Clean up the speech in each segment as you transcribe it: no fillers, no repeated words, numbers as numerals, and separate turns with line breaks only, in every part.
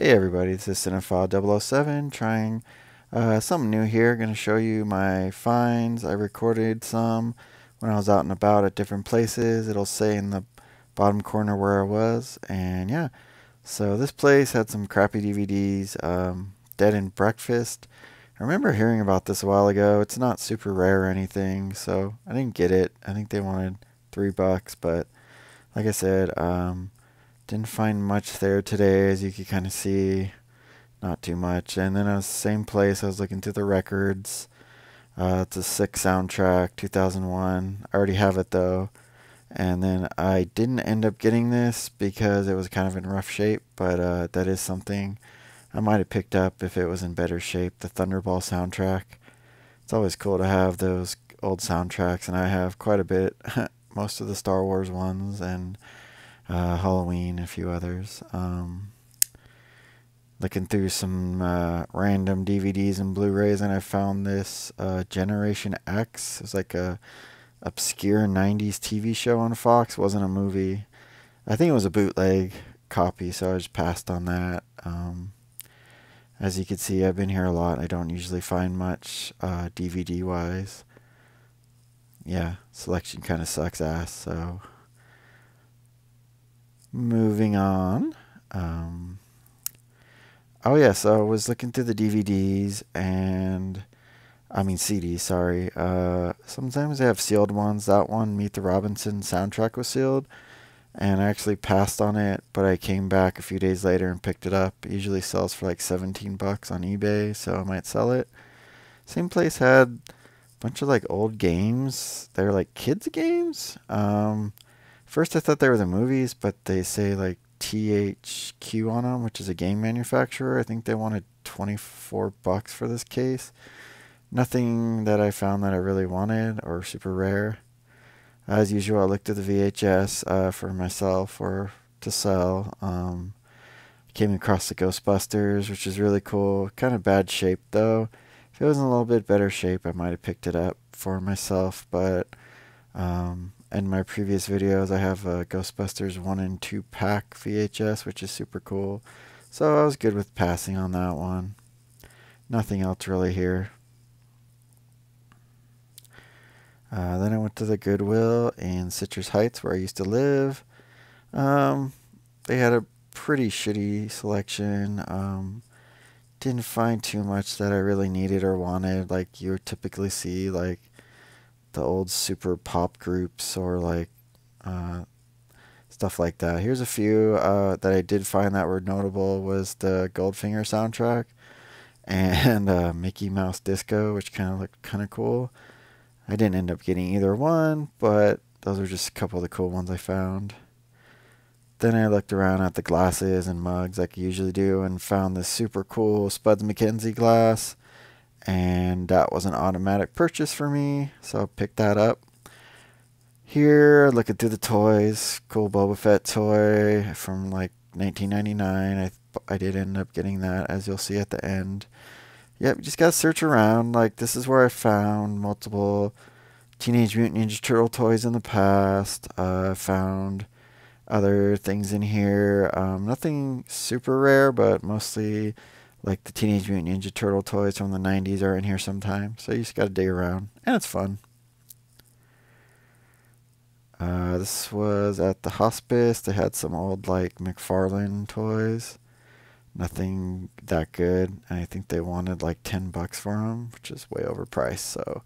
Hey everybody, this is Cinephile 007 trying something new here. Going to show you my finds. I recorded some when I was out and about at different places. It'll say in the bottom corner where I was. And yeah, so this place had some crappy DVDs. Dead and Breakfast. I remember hearing about this a while ago. It's not super rare or anything, so I didn't get it. I think they wanted $3, but like I said, didn't find much there today, as you can kind of see. Not too much. And then I was same place. I was looking through the records. It's a sick soundtrack, 2001. I already have it though. And then I didn't end up getting this because it was kind of in rough shape, but that is something I might have picked up if it was in better shape. The Thunderball soundtrack. It's always cool to have those old soundtracks, and I have quite a bit. Most of the Star Wars ones and Halloween, a few others. Looking through some random DVDs and Blu-rays, and I found this Generation X. It's like a obscure 90s TV show on Fox. It wasn't a movie. I think it was a bootleg copy, so I just passed on that. As you can see, I've been here a lot. I don't usually find much DVD-wise. Yeah, selection kind of sucks ass, so moving on. Oh yeah, so I was looking through the DVDs and I mean CDs, sorry. Sometimes they have sealed ones. That one, Meet the Robinson soundtrack, was sealed, and I actually passed on it, but I came back a few days later and picked it up. It usually sells for like $17 on eBay, so I might sell it. Same place had a bunch of like old games. They're like kids games. First I thought they were the movies, but they say like THQ on them, which is a game manufacturer. I think they wanted $24 for this case. Nothing that I found that I really wanted or super rare. As usual, I looked at the VHS for myself or to sell. Came across the Ghostbusters, which is really cool. Kind of bad shape though. If it was in a little bit better shape, I might have picked it up for myself, but in my previous videos, I have a Ghostbusters 1 and 2 pack VHS, which is super cool. So I was good with passing on that one. Nothing else really here. Then I went to the Goodwill in Citrus Heights, where I used to live. They had a pretty shitty selection. Didn't find too much that I really needed or wanted, like you would typically see, like the old super pop groups or like stuff like that. Here's a few that I did find that were notable. Was the Goldfinger soundtrack and Mickey Mouse Disco, which kind of looked kind of cool. I didn't end up getting either one, but those are just a couple of the cool ones I found. Then I looked around at the glasses and mugs like I usually do and found this super cool Spuds MacKenzie glass. And that was an automatic purchase for me, so I picked that up. Here, looking through the toys, cool Boba Fett toy from like 1999. I did end up getting that, as you'll see at the end. Yep, you just gotta search around. Like, this is where I found multiple Teenage Mutant Ninja Turtle toys in the past. I found other things in here. Nothing super rare, but mostly like the Teenage Mutant Ninja Turtle toys from the 90s are in here sometimes. So you just gotta dig around, and it's fun. This was at the hospice. They had some old like McFarlane toys. Nothing that good. And I think they wanted like $10 for them, which is way overpriced. So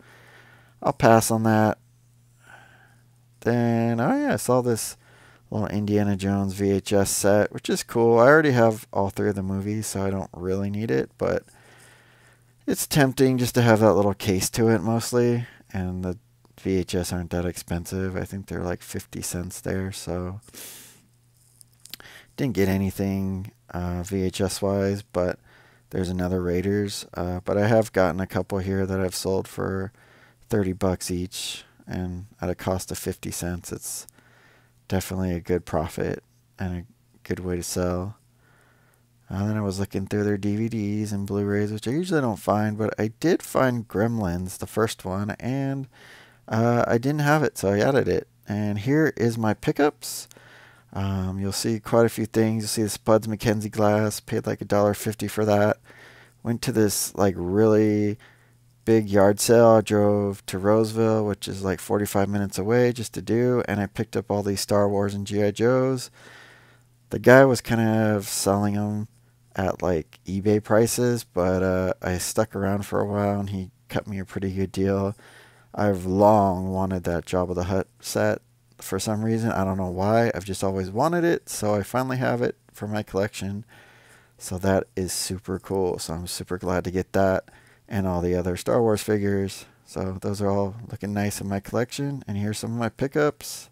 I'll pass on that. Then, oh yeah, I saw this little Indiana Jones VHS set, which is cool. I already have all 3 of the movies, so I don't really need it, but it's tempting just to have that little case to it mostly, and the VHS aren't that expensive. I think they're like 50 cents there, so didn't get anything VHS wise, but there's another Raiders, but I have gotten a couple here that I've sold for $30 each, and at a cost of 50 cents. It's definitely a good profit and a good way to sell. Then I was looking through their DVDs and Blu-rays, which I usually don't find, but I did find Gremlins, the first one, and I didn't have it, so I added it. And here is my pickups. You'll see quite a few things. You'll see the Spuds Mackenzie glass. Paid like $1.50 for that. Went to this like really big yard sale. I drove to Roseville, which is like 45 minutes away, just to do, and I picked up all these Star Wars and GI Joes. The guy was kind of selling them at like eBay prices, but I stuck around for a while and he cut me a pretty good deal. I've long wanted that Jabba the Hutt set for some reason. I don't know why. I've just always wanted it, so I finally have it for my collection. So that is super cool. So I'm super glad to get that and all the other Star Wars figures. So those are all looking nice in my collection. And here's some of my pickups.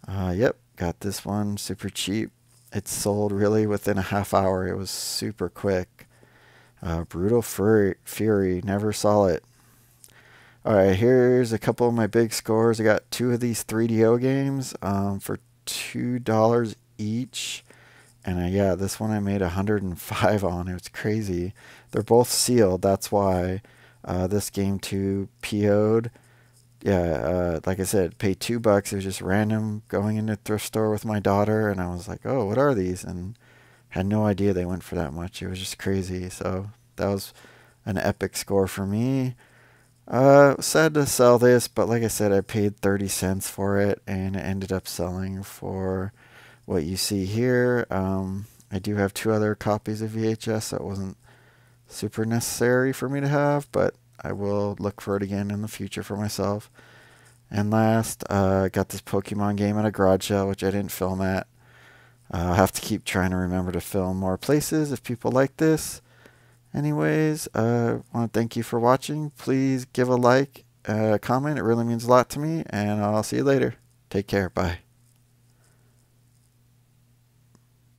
Yep, got this one super cheap. It sold really within a half hour. It was super quick. Brutal Fury, never saw it. Alright, here's a couple of my big scores. I got two of these 3DO games for $2 each. And yeah, this one I made 105 on. It was crazy. They're both sealed, that's why. This game too PO'd. Yeah, like I said, paid $2. It was just random going into a thrift store with my daughter, and I was like, oh, what are these? And had no idea they went for that much. It was just crazy. So that was an epic score for me. Sad to sell this, but like I said, I paid 30 cents for it, and it ended up selling for what you see here. I do have two other copies of VHS that wasn't super necessary for me to have, but I will look for it again in the future for myself. And last, I got this Pokemon game at a garage sale, which I didn't film at. I'll have to keep trying to remember to film more places if people like this. Anyways, I want to thank you for watching. Please give a like, comment. It really means a lot to me, and I'll see you later. Take care. Bye.